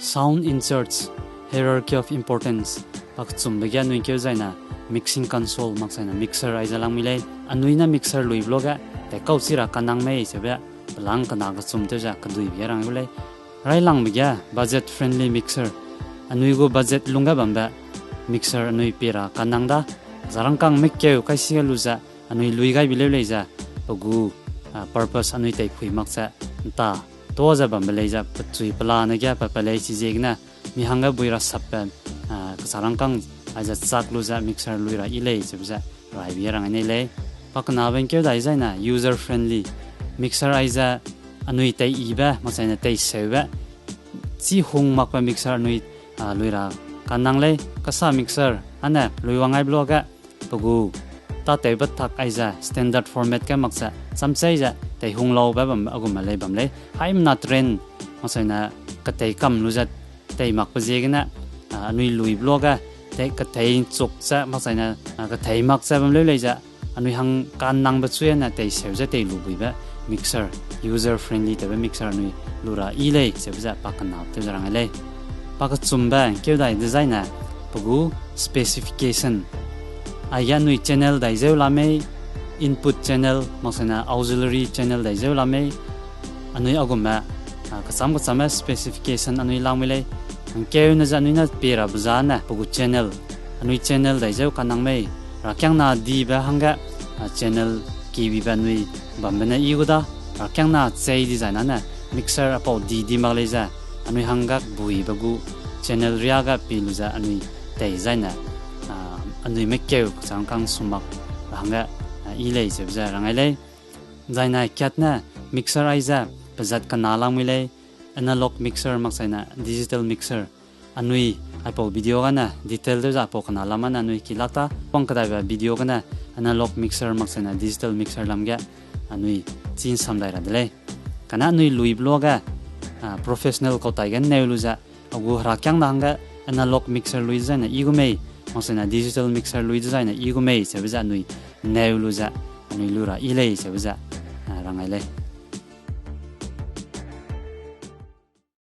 sound inserts hierarchy of importance pak chum begya nui keu zaina mixing console mak saina mixer ai jalang milai anuina mixer lui bloga te kau sira kanang mai sebe lang kana ga chum te ja kadui berang ulai rai lang begya budget friendly mixer anui go budget lunga bamba mixer anui pera kanang da zarang kang mek keu kai sia luza anui lui gai bile leja ogu purpose anui tai phui mak cha ta to za bamba leja pachui pala na gya pa palai chi jegna mi hanga buira sappen zarang kang aja chak luza mixer luira ilei chebza rai berang ne le pakna ben keu dai zaina user friendly mixer aiza anui tai iba masaina tai seba chi hung makpa mixer anui luira kanang le kasa mixer ana luiwangai bloga pugu ta teba thak aiza standard format ka maksa samchai ja tai hung lo ba bam agum le bam le haim na trend masaina ka tai kam luza tai makpa jegna anui lui bloga tai ka tai chok cha masaina ka tai maksa bam le ja anui hang kan nang ba chuena tai sevja tai lu buiba mixer user friendly tebe mixer anui lura ilei sebja pakana te jarang le pak chumba keu dai designer pugu specification aya nui channel dai zeu lame input channel masana auxiliary channel dai zeu lame anui aguma ka sam specification anui lamile keu na janui na pera buzana pugu channel anui channel dai zeu kanang mai rakyang na di ba hanga channel kiwi ba nui bambena iguda rakyang na chei design na mixer apo di malaysia anui hanga bui bagu channel riaga piluza anui tai zaina anui mekkeu changkang sumak hanga ilei sebza rangailei zaina kyatna mixer aiza pazat kanala milei analog mixer maksaina digital mixer anui apo video gana detail de apo kanala man anui kilata pongkada ba video gana analog mixer maksana digital mixer lamga anui chin samdai radle kana anui lui bloga professional ko taigan neuluza agu rakyang nanga analog mixer luiza na igumei maksana digital mixer luiza na igumei sebza anui neuluza anui lura ilei sebza rangaile